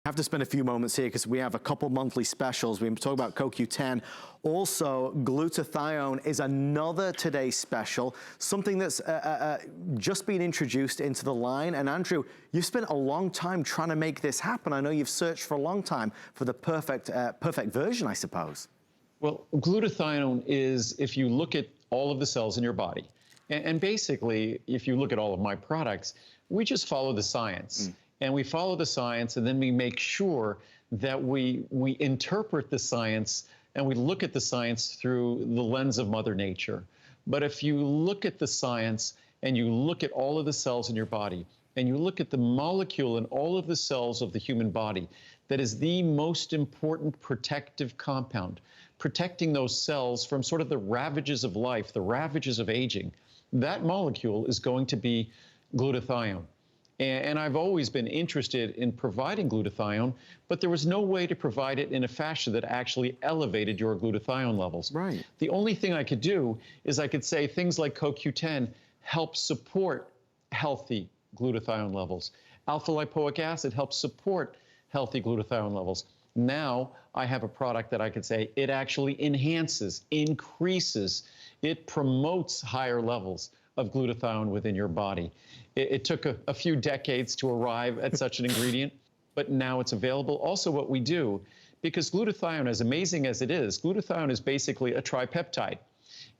Have to spend a few moments here because we have a couple monthly specials. We talk about CoQ10. Also, glutathione is another today's special, something that's just been introduced into the line. And Andrew, you've spent a long time trying to make this happen. I know you've searched for a long time for the perfect version, I suppose. Well, glutathione is, if you look at all of the cells in your body, and basically, if you look at all of my products, we just follow the science. And we follow the science, and then we make sure that we interpret the science and we look at the science through the lens of Mother Nature. But if you look at the science and you look at all of the cells in your body, and you look at the molecule in all of the cells of the human body, that is the most important protective compound, protecting those cells from sort of the ravages of life, the ravages of aging, that molecule is going to be glutathione. And I've always been interested in providing glutathione, but there was no way to provide it in a fashion that actually elevated your glutathione levels. Right. The only thing I could do is I could say things like CoQ10 help support healthy glutathione levels. Alpha lipoic acid helps support healthy glutathione levels. Now I have a product that I could say it actually enhances, increases, it promotes higher levels of glutathione within your body. It took a few decades to arrive at such an ingredient, but now it's available. Also, what we do, because glutathione, as amazing as it is, glutathione is basically a tripeptide.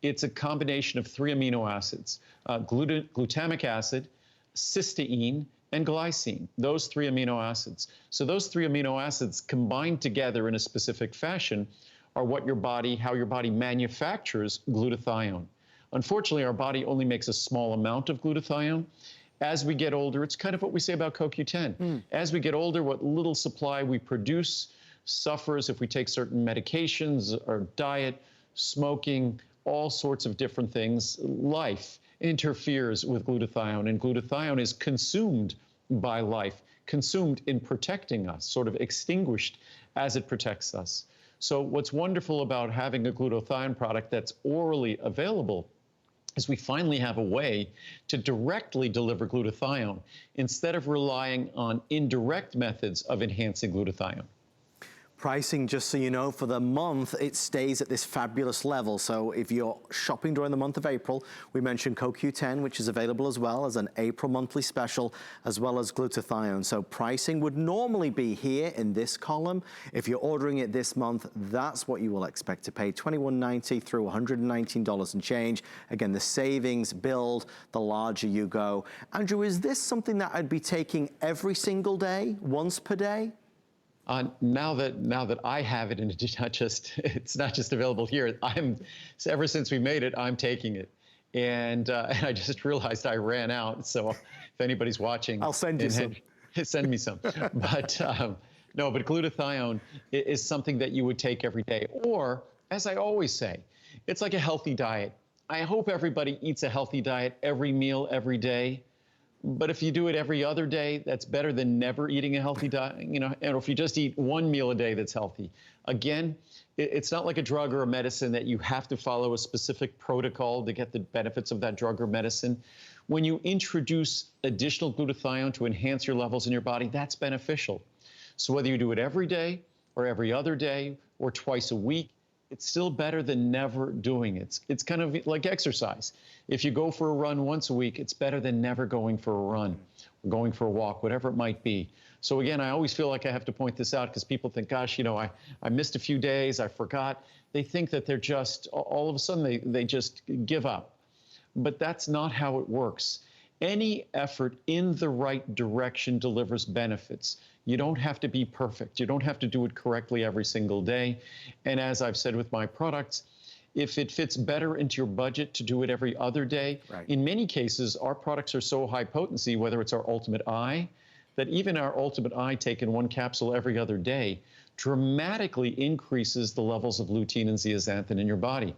It's a combination of 3 amino acids, glutamic acid, cysteine, and glycine, those 3 amino acids. So those 3 amino acids combined together in a specific fashion are what how your body manufactures glutathione. Unfortunately, our body only makes a small amount of glutathione. As we get older, it's kind of what we say about CoQ10. As we get older, what little supply we produce suffers if we take certain medications or diet, smoking, all sorts of different things. Life interferes with glutathione, and glutathione is consumed by life, consumed in protecting us, sort of extinguished as it protects us. So what's wonderful about having a glutathione product that's orally available is we finally have a way to directly deliver glutathione instead of relying on indirect methods of enhancing glutathione. Pricing, just so you know, for the month, it stays at this fabulous level. So if you're shopping during the month of April, we mentioned CoQ10, which is available as well as an April monthly special, as well as glutathione. So pricing would normally be here in this column. If you're ordering it this month, that's what you will expect to pay, $21.90 through $119 and change. Again, the savings build, the larger you go. Andrew, is this something that I'd be taking every single day, once per day? Now that I have it, and it's not just available here. Ever since we made it, I'm taking it, and I just realized I ran out. So if anybody's watching, I'll send you some. Send me some. But no, but glutathione is something that you would take every day, or as I always say, it's like a healthy diet. I hope everybody eats a healthy diet every meal, every day. But if you do it every other day, that's better than never eating a healthy diet, and if you just eat one meal a day that's healthy. Again, it's not like a drug or a medicine that you have to follow a specific protocol to get the benefits of that drug or medicine. When you introduce additional glutathione to enhance your levels in your body, that's beneficial. So whether you do it every day or every other day or twice a week, it's still better than never doing it. It's kind of like exercise. If you go for a run once a week, it's better than never going for a run, or going for a walk, whatever it might be. So again, I always feel like I have to point this out because people think, gosh, I missed a few days, I forgot. They think that they're just, all of a sudden, they just give up. But that's not how it works. Any effort in the right direction delivers benefits. You don't have to be perfect. You don't have to do it correctly every single day. And as I've said with my products, if it fits better into your budget to do it every other day, right. In many cases, our products are so high potency, whether it's our Ultimate Eye, that even our Ultimate Eye taken one capsule every other day dramatically increases the levels of lutein and zeaxanthin in your body.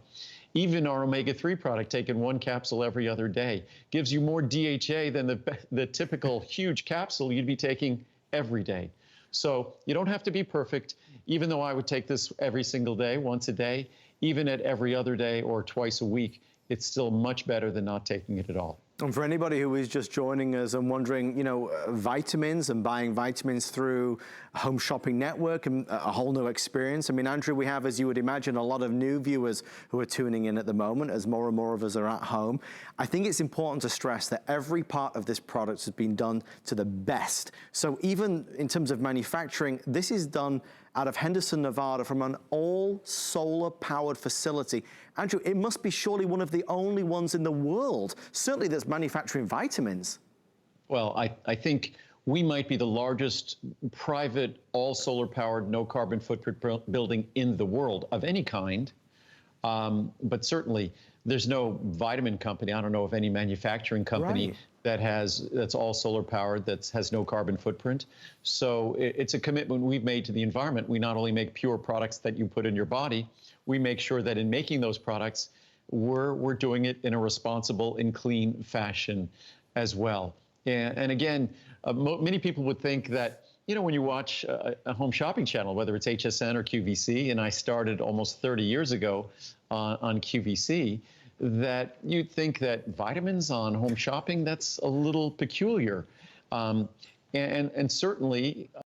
Even our omega-3 product taken one capsule every other day gives you more DHA than the typical huge capsule you'd be taking every day. So you don't have to be perfect, even though I would take this every single day, once a day, even at every other day or twice a week, it's still much better than not taking it at all. And for anybody who is just joining us and wondering, you know, vitamins and buying vitamins through a home shopping network and a whole new experience. I mean, Andrew, we have, as you would imagine, a lot of new viewers who are tuning in at the moment as more and more of us are at home. I think it's important to stress that every part of this product has been done to the best. So even in terms of manufacturing, this is done out of Henderson, Nevada, from an all solar powered facility. Andrew, it must be surely one of the only ones in the world, certainly that's manufacturing vitamins. Well, I think we might be the largest private all solar powered, no carbon footprint building in the world of any kind. But certainly there's no vitamin company. I don't know of any manufacturing company Right. that's all solar powered, that has no carbon footprint. So it's a commitment we've made to the environment. We not only make pure products that you put in your body, we make sure that in making those products, we're doing it in a responsible and clean fashion as well. And again, many people would think that, you know, when you watch a home shopping channel, whether it's HSN or QVC, and I started almost 30 years ago on QVC, that you'd think that vitamins on home shopping, that's a little peculiar. And certainly